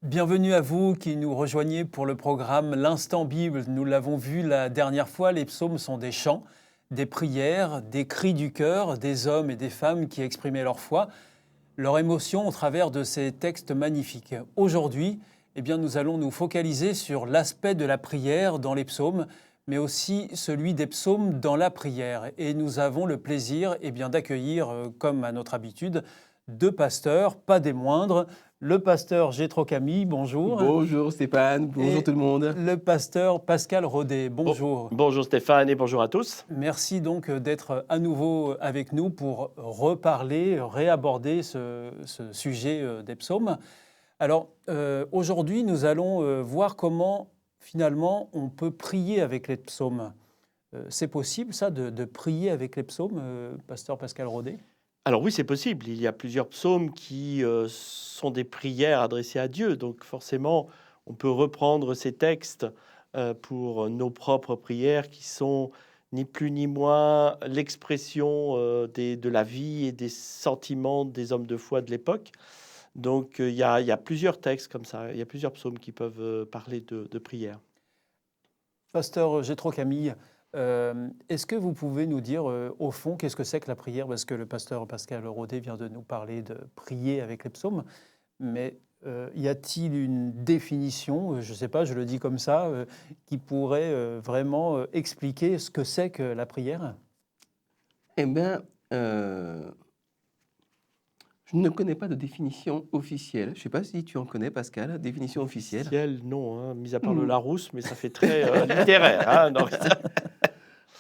Bienvenue à vous qui nous rejoignez pour le programme L'Instant Bible. Nous l'avons vu la dernière fois, les psaumes sont des chants, des prières, des cris du cœur, des hommes et des femmes qui exprimaient leur foi, leur émotion au travers de ces textes magnifiques. Aujourd'hui, nous allons nous focaliser sur l'aspect de la prière dans les psaumes, mais aussi celui des psaumes dans la prière. Et nous avons le plaisir d'accueillir, comme à notre habitude, deux pasteurs, pas des moindres. Le pasteur Jétro Camille, bonjour. Bonjour Stéphane, bonjour Et tout le monde. le pasteur Pascal Rodet, bonjour. Bonjour Stéphane et bonjour à tous. Merci donc d'être à nouveau avec nous pour reparler, réaborder ce sujet des psaumes. Alors aujourd'hui, nous allons voir comment finalement on peut prier avec les psaumes. C'est possible ça de prier avec les psaumes, pasteur Pascal Rodet ? Alors oui, c'est possible. Il y a plusieurs psaumes qui sont des prières adressées à Dieu. Donc forcément, on peut reprendre ces textes pour nos propres prières qui sont ni plus ni moins l'expression de la vie et des sentiments des hommes de foi de l'époque. Donc il y a plusieurs textes comme ça. Il y a plusieurs psaumes qui peuvent parler de prière. Pasteur Jétro Camille, est-ce que vous pouvez nous dire, au fond, qu'est-ce que c'est que la prière? Parce que le pasteur Pascal Rodet vient de nous parler de prier avec les psaumes, mais y a-t-il une définition, je ne sais pas, je le dis comme ça, qui pourrait vraiment expliquer ce que c'est que la prière? Eh bien, je ne connais pas de définition officielle. Je ne sais pas si tu en connais, Pascal, définition officielle. Officielle, non, hein, mis à part le Larousse, mais ça fait très littéraire. Hein, donc,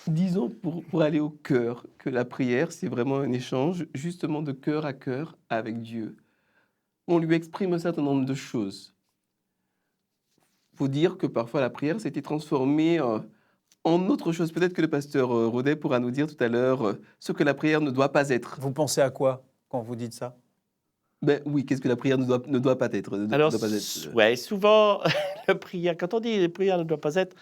Disons, pour aller au cœur, que la prière, c'est vraiment un échange justement de cœur à cœur avec Dieu. On lui exprime un certain nombre de choses. Il faut dire que parfois la prière s'était transformée en autre chose. Peut-être que le pasteur Rodet pourra nous dire tout à l'heure ce que la prière ne doit pas être. Vous pensez à quoi quand vous dites ça? Ben oui, qu'est-ce que la prière ne doit pas être, Alors, doit pas être. ouais, souvent, la prière, quand on dit les prières ne doivent pas être,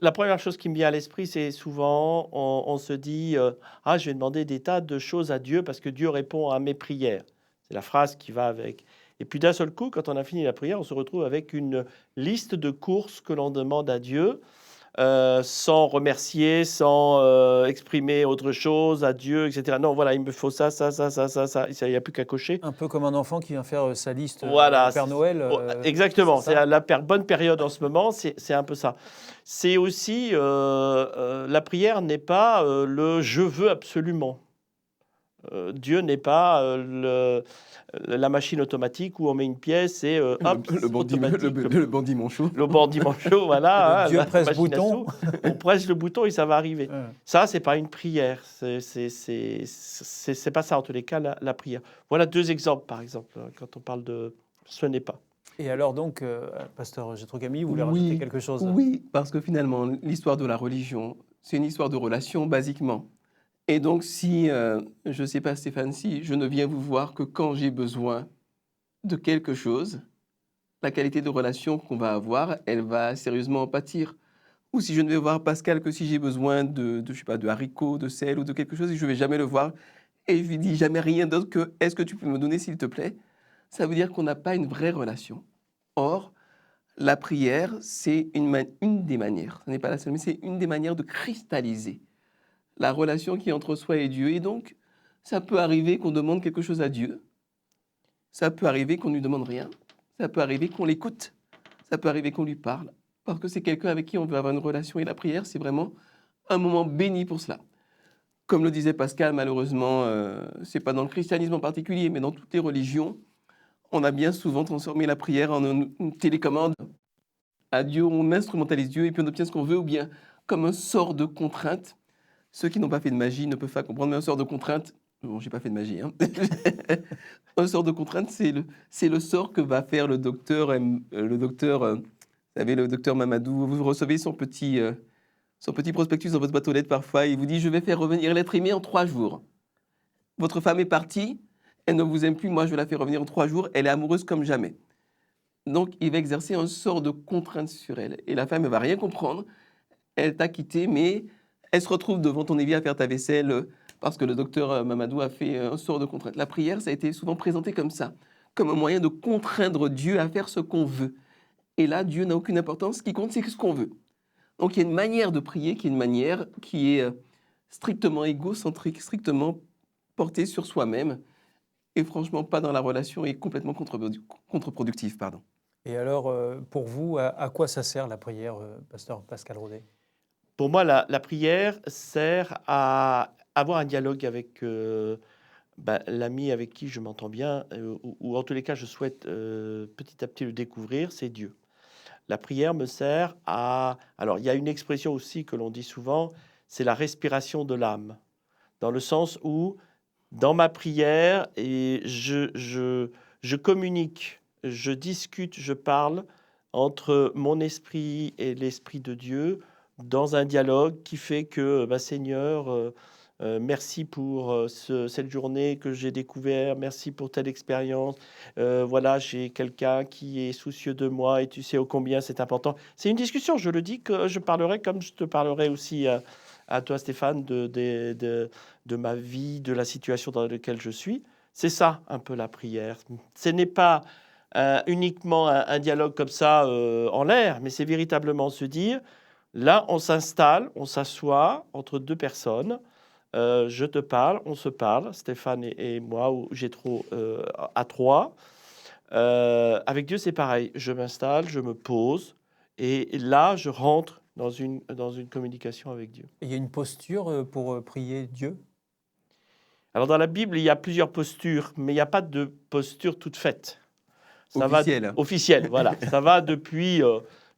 la première chose qui me vient à l'esprit, c'est souvent, on se dit ah, je vais demander des tas de choses à Dieu parce que Dieu répond à mes prières. C'est la phrase qui va avec. Et puis d'un seul coup, quand on a fini la prière, on se retrouve avec une liste de courses que l'on demande à Dieu. Sans remercier, sans exprimer autre chose à Dieu, etc. Non, voilà, il me faut ça, il n'y a plus qu'à cocher. Un peu comme un enfant qui vient faire sa liste Voilà, au Père Noël. exactement, c'est c'est la bonne période en ce moment, c'est un peu ça. C'est aussi, la prière n'est pas le « je veux absolument ». Dieu n'est pas la machine automatique où on met une pièce et hop, Le bandit manchot. Le bandit manchot, voilà. Dieu la presse machine à bouton. sous. On presse le bouton et ça va arriver. Ouais. Ça, c'est pas une prière. C'est pas ça, en tous les cas, la prière. Voilà deux exemples, par exemple, quand on parle de « ce n'est pas ». Et alors donc, pasteur Jétro Camille, vous voulez rajouter quelque chose? Oui, parce que finalement, l'histoire de la religion, c'est une histoire de relation, basiquement. Et donc, si, je ne sais pas Stéphane, si je ne viens vous voir que quand j'ai besoin de quelque chose, la qualité de relation qu'on va avoir, elle va sérieusement en pâtir. Ou si je ne vais voir Pascal que si j'ai besoin je sais pas, de haricots, de sel ou de quelque chose, et je ne vais jamais le voir, et je lui dis jamais rien d'autre que « est-ce que tu peux me donner s'il te plaît ?» Ça veut dire qu'on n'a pas une vraie relation. Or, la prière, c'est une des manières, ce n'est pas la seule, mais c'est une des manières de cristalliser la relation qui est entre soi et Dieu. Et donc, ça peut arriver qu'on demande quelque chose à Dieu. Ça peut arriver qu'on ne lui demande rien. Ça peut arriver qu'on l'écoute. Ça peut arriver qu'on lui parle. Parce que c'est quelqu'un avec qui on veut avoir une relation. Et la prière, c'est vraiment un moment béni pour cela. Comme le disait Pascal, malheureusement, ce n'est pas dans le christianisme en particulier, mais dans toutes les religions, on a bien souvent transformé la prière en une télécommande. À Dieu, on instrumentalise Dieu et puis on obtient ce qu'on veut, ou bien comme un sort de contrainte. Ceux qui n'ont pas fait de magie ne peuvent pas comprendre, mais un sort de contrainte, bon, j'ai pas fait de magie, hein. Un sort de contrainte, c'est le sort que va faire le docteur, vous savez, le docteur Mamadou. Vous recevez son petit prospectus dans votre boîte aux lettres parfois, il vous dit « je vais faire revenir l'être aimé en 3 jours ». Votre femme est partie, elle ne vous aime plus, moi je la fais revenir en 3 jours, elle est amoureuse comme jamais. Donc il va exercer un sort de contrainte sur elle. Et la femme ne va rien comprendre, elle t'a quitté, mais elle se retrouve devant ton évier à faire ta vaisselle parce que le docteur Mamadou a fait un sort de contrainte. La prière, ça a été souvent présenté comme ça, comme un moyen de contraindre Dieu à faire ce qu'on veut. Et là, Dieu n'a aucune importance. Ce qui compte, c'est ce qu'on veut. Donc, il y a une manière de prier qui est une manière qui est strictement égocentrique, strictement portée sur soi-même, et franchement pas dans la relation et complètement contre-productive. Pardon. Et alors, pour vous, à quoi ça sert la prière, pasteur Pascal Rodet? Pour moi, la prière sert à avoir un dialogue avec l'ami avec qui je m'entends bien, ou en tous les cas, je souhaite petit à petit le découvrir, c'est Dieu. La prière me sert à... Alors, il y a une expression aussi que l'on dit souvent, c'est la respiration de l'âme, dans le sens où, dans ma prière, je communique, je discute, je parle entre mon esprit et l'esprit de Dieu dans un dialogue qui fait que, Seigneur, merci pour cette journée que j'ai découvert, merci pour telle expérience. Voilà, j'ai quelqu'un qui est soucieux de moi et tu sais ô combien c'est important. C'est une discussion, je le dis, que je parlerai comme je te parlerai aussi à toi, Stéphane, de ma vie, de la situation dans laquelle je suis. C'est ça un peu la prière. Ce n'est pas uniquement un dialogue comme ça en l'air, mais c'est véritablement se dire, là on s'installe, on s'assoit entre deux personnes, je te parle, on se parle, Stéphane et moi, ou Jétro à trois. Avec Dieu, c'est pareil. Je m'installe, je me pose, et là, je rentre dans une communication avec Dieu. Il y a une posture pour prier Dieu? Alors, dans la Bible, il y a plusieurs postures, mais il n'y a pas de posture toute faite. Ça Officielle. Officielle, voilà. Ça va depuis,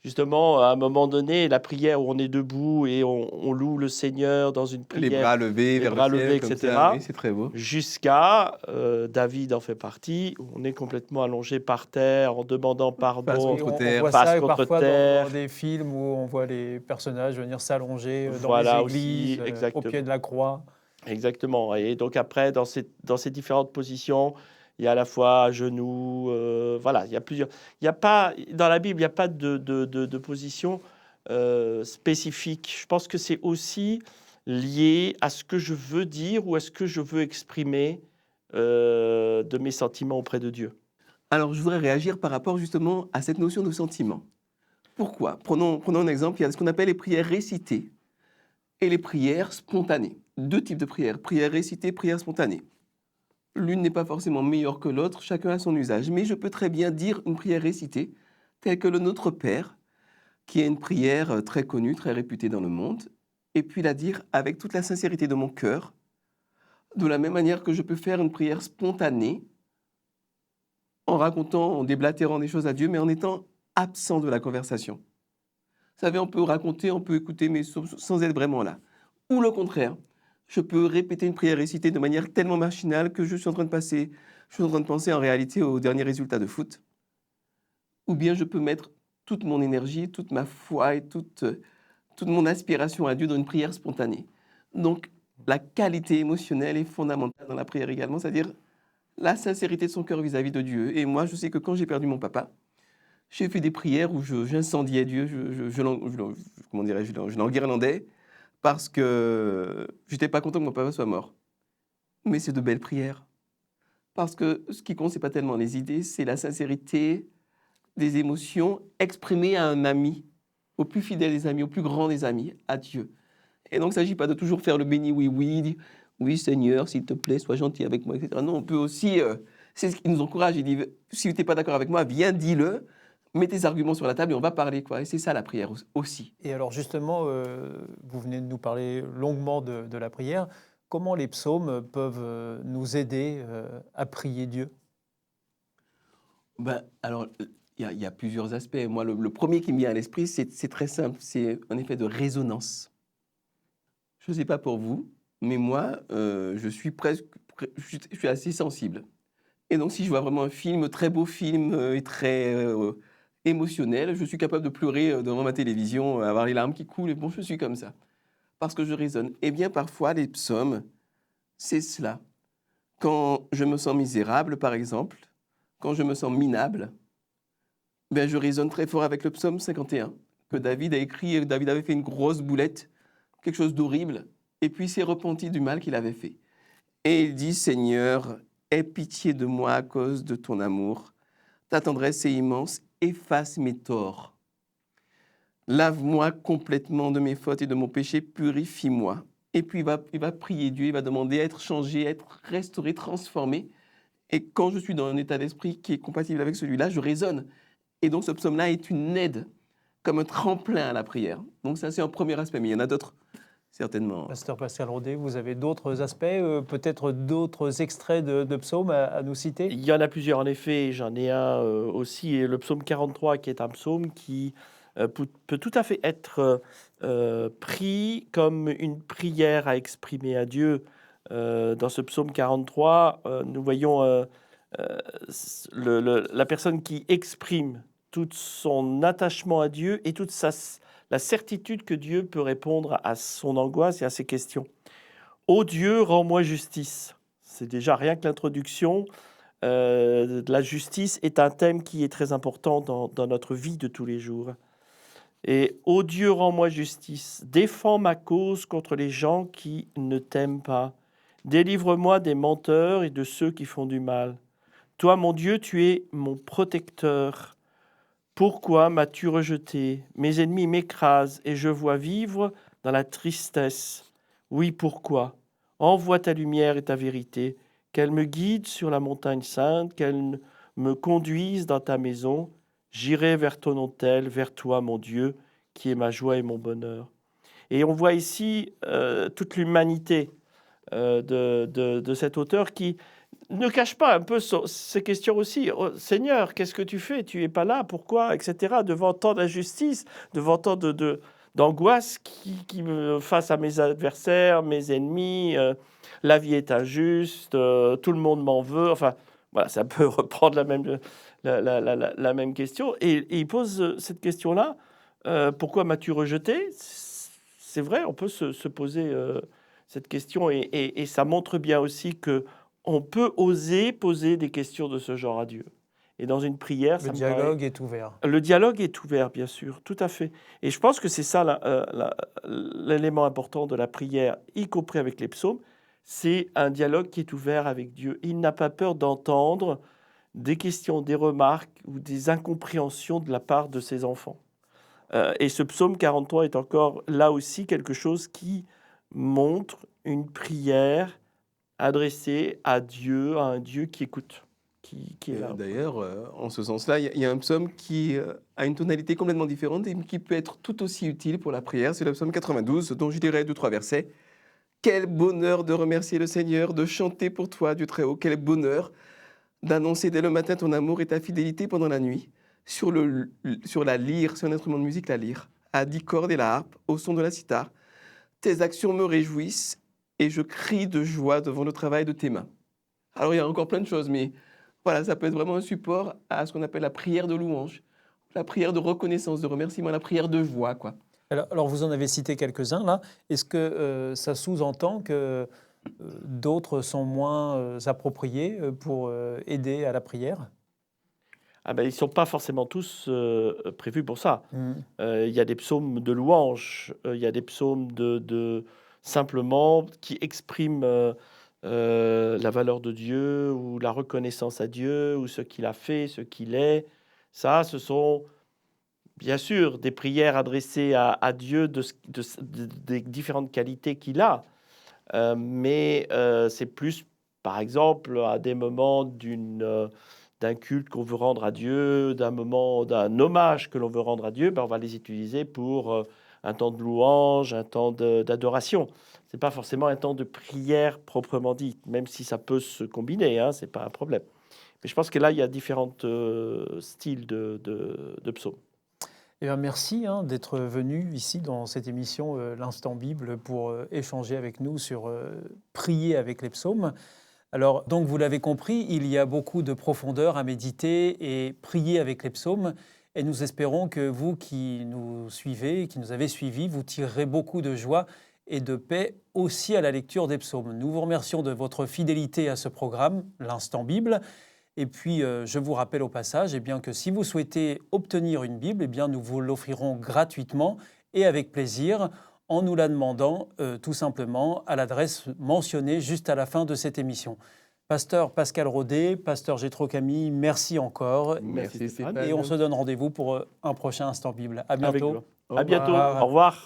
justement, à un moment donné, la prière où on est debout et on loue le Seigneur dans une prière. Les bras levés vers le ciel, comme etc. ça. Oui, c'est très beau. Jusqu'à, David en fait partie, où on est complètement allongé par terre en demandant pardon. Face Oui, contre on terre. voit Face ça contre parfois terre. dans des films où on voit les personnages venir s'allonger dans Voilà les aussi, églises, au exactement. pied de la croix. Exactement. Et donc après, dans ces différentes positions, il y a à la fois à genoux, voilà, il y a plusieurs. Il y a pas, dans la Bible, il n'y a pas de position spécifique. Je pense que c'est aussi lié à ce que je veux dire ou à ce que je veux exprimer de mes sentiments auprès de Dieu. Alors, je voudrais réagir par rapport justement à cette notion de sentiment. Pourquoi? Prenons un exemple, il y a ce qu'on appelle les prières récitées et les prières spontanées. Deux types de prières, prières récitées, prières spontanées. L'une n'est pas forcément meilleure que l'autre, chacun a son usage. Mais je peux très bien dire une prière récitée, telle que le Notre Père, qui est une prière très connue, très réputée dans le monde, et puis la dire avec toute la sincérité de mon cœur, de la même manière que je peux faire une prière spontanée, en racontant, en déblatérant des choses à Dieu, mais en étant absent de la conversation. Vous savez, on peut raconter, on peut écouter, mais sans être vraiment là. Ou le contraire, je peux répéter une prière récitée de manière tellement machinale que je suis en train de penser en réalité au dernier résultat de foot. Ou bien je peux mettre toute mon énergie, toute ma foi et toute mon aspiration à Dieu dans une prière spontanée. Donc, la qualité émotionnelle est fondamentale dans la prière également, c'est-à-dire la sincérité de son cœur vis-à-vis de Dieu. Et moi, je sais que quand j'ai perdu mon papa, j'ai fait des prières où j'incendiais Dieu, je l'enguirlandais, parce que je n'étais pas content que mon papa soit mort. Mais c'est de belles prières. Parce que ce qui compte, ce n'est pas tellement les idées, c'est la sincérité des émotions exprimées à un ami, au plus fidèle des amis, au plus grand des amis, à Dieu. Et donc, il ne s'agit pas de toujours faire le béni oui, oui Seigneur, s'il te plaît, sois gentil avec moi, etc. Non, on peut aussi, c'est ce qui nous encourage, il dit, si tu n'es pas d'accord avec moi, viens, dis-le, mets tes arguments sur la table et on va parler, quoi. Et c'est ça la prière aussi. Et alors justement, vous venez de nous parler longuement de la prière. Comment les psaumes peuvent nous aider à prier Dieu? Alors, il y a plusieurs aspects. Moi, le premier qui me vient à l'esprit, c'est très simple, c'est un effet de résonance. Je ne sais pas pour vous, mais moi, je suis assez sensible. Et donc, si je vois vraiment un film, très beau film et très émotionnel, je suis capable de pleurer devant ma télévision, avoir les larmes qui coulent, et bon, je suis comme ça, parce que je résonne. Eh bien, parfois, les psaumes, c'est cela. Quand je me sens misérable, par exemple, quand je me sens minable, ben, je résonne très fort avec le psaume 51, que David a écrit. David avait fait une grosse boulette, quelque chose d'horrible, et puis il s'est repenti du mal qu'il avait fait. Et il dit, Seigneur, aie pitié de moi à cause de ton amour. Ta tendresse est immense, efface mes torts. Lave-moi complètement de mes fautes et de mon péché, purifie-moi. Et puis il va prier Dieu, il va demander à être changé, à être restauré, transformé. Et quand je suis dans un état d'esprit qui est compatible avec celui-là, je raisonne. Et donc ce psaume-là est une aide, comme un tremplin à la prière. Donc ça, c'est un premier aspect, mais il y en a d'autres, certainement. Pasteur Pascal Rodet, vous avez d'autres aspects, peut-être d'autres extraits de psaumes à nous citer? Il y en a plusieurs, en effet. J'en ai un aussi, et le psaume 43, qui est un psaume qui peut tout à fait être pris comme une prière à exprimer à Dieu. Dans ce psaume 43, nous voyons la personne qui exprime tout son attachement à Dieu et toute la certitude que Dieu peut répondre à son angoisse et à ses questions. « Ô Dieu, rends-moi justice ». C'est déjà rien que l'introduction. La justice est un thème qui est très important dans notre vie de tous les jours. Et « Ô Dieu, rends-moi justice, défends ma cause contre les gens qui ne t'aiment pas. Délivre-moi des menteurs et de ceux qui font du mal. Toi, mon Dieu, tu es mon protecteur. Pourquoi m'as-tu rejeté? Mes ennemis m'écrasent et je vois vivre dans la tristesse. Oui, pourquoi? Envoie ta lumière et ta vérité, qu'elle me guide sur la montagne sainte, qu'elle me conduise dans ta maison. J'irai vers ton autel, vers toi, mon Dieu, qui est ma joie et mon bonheur. Et on voit ici toute l'humanité de cet auteur qui ne cache pas un peu ces questions aussi. Oh, Seigneur, qu'est-ce que tu fais? Tu n'es pas là, pourquoi? Etc. Devant tant d'injustice, devant tant d'angoisse qui me face à mes adversaires, mes ennemis. La vie est injuste, tout le monde m'en veut. Enfin, voilà, ça peut reprendre la même question. Et il pose cette question-là. Pourquoi m'as-tu rejeté? C'est vrai, on peut se poser cette question et ça montre bien aussi que on peut oser poser des questions de ce genre à Dieu. Et dans une prière, le dialogue est ouvert. Le dialogue est ouvert, bien sûr, tout à fait. Et je pense que c'est ça l'élément important de la prière, y compris avec les psaumes, c'est un dialogue qui est ouvert avec Dieu. Il n'a pas peur d'entendre des questions, des remarques ou des incompréhensions de la part de ses enfants. Et ce psaume 43 est encore là aussi quelque chose qui montre une prière adressée à Dieu, à un Dieu qui écoute, qui est là. D'ailleurs, en ce sens-là, il y a un psaume qui a une tonalité complètement différente et qui peut être tout aussi utile pour la prière. C'est le psaume 92, dont je dirais 2-3 versets. Quel bonheur de remercier le Seigneur, de chanter pour toi, Dieu très haut. Quel bonheur d'annoncer dès le matin ton amour et ta fidélité pendant la nuit. Sur la lyre, c'est un instrument de musique, la lyre, à 10 cordes et la harpe, au son de la cithare. Tes actions me réjouissent et je crie de joie devant le travail de tes mains. Alors, il y a encore plein de choses, mais voilà, ça peut être vraiment un support à ce qu'on appelle la prière de louange, la prière de reconnaissance, de remerciement, la prière de joie, quoi. Alors, vous en avez cité quelques-uns, là. Est-ce que ça sous-entend que d'autres sont moins appropriés pour aider à la prière? Ah ben, ils ne sont pas forcément tous prévus pour ça. Il y a des psaumes de louange, il y a des psaumes simplement qui expriment la valeur de Dieu ou la reconnaissance à Dieu ou ce qu'il a fait, ce qu'il est. Ça, ce sont bien sûr des prières adressées à Dieu des différentes qualités qu'il a. Mais c'est plus, par exemple, à des moments d'un culte qu'on veut rendre à Dieu, d'un hommage que l'on veut rendre à Dieu, ben on va les utiliser pour un temps de louange, un temps d'adoration. Ce n'est pas forcément un temps de prière proprement dit, même si ça peut se combiner, hein, ce n'est pas un problème. Mais je pense que là, il y a différents styles de psaumes. Eh bien, merci d'être venu ici dans cette émission L'Instant Bible pour échanger avec nous sur prier avec les psaumes. Alors, donc, vous l'avez compris, il y a beaucoup de profondeur à méditer et prier avec les psaumes. Et nous espérons que vous qui nous suivez, qui nous avez suivis, vous tirerez beaucoup de joie et de paix aussi à la lecture des psaumes. Nous vous remercions de votre fidélité à ce programme, l'Instant Bible. Et puis, je vous rappelle au passage que si vous souhaitez obtenir une Bible, nous vous l'offrirons gratuitement et avec plaisir en nous la demandant tout simplement à l'adresse mentionnée juste à la fin de cette émission. Pasteur Pascal Rodet, pasteur Gétro Camille, merci encore. Merci, Stéphane. Et on se donne rendez-vous pour un prochain Instant Bible. À Avec bientôt. joie. Au À bientôt. revoir. Au revoir.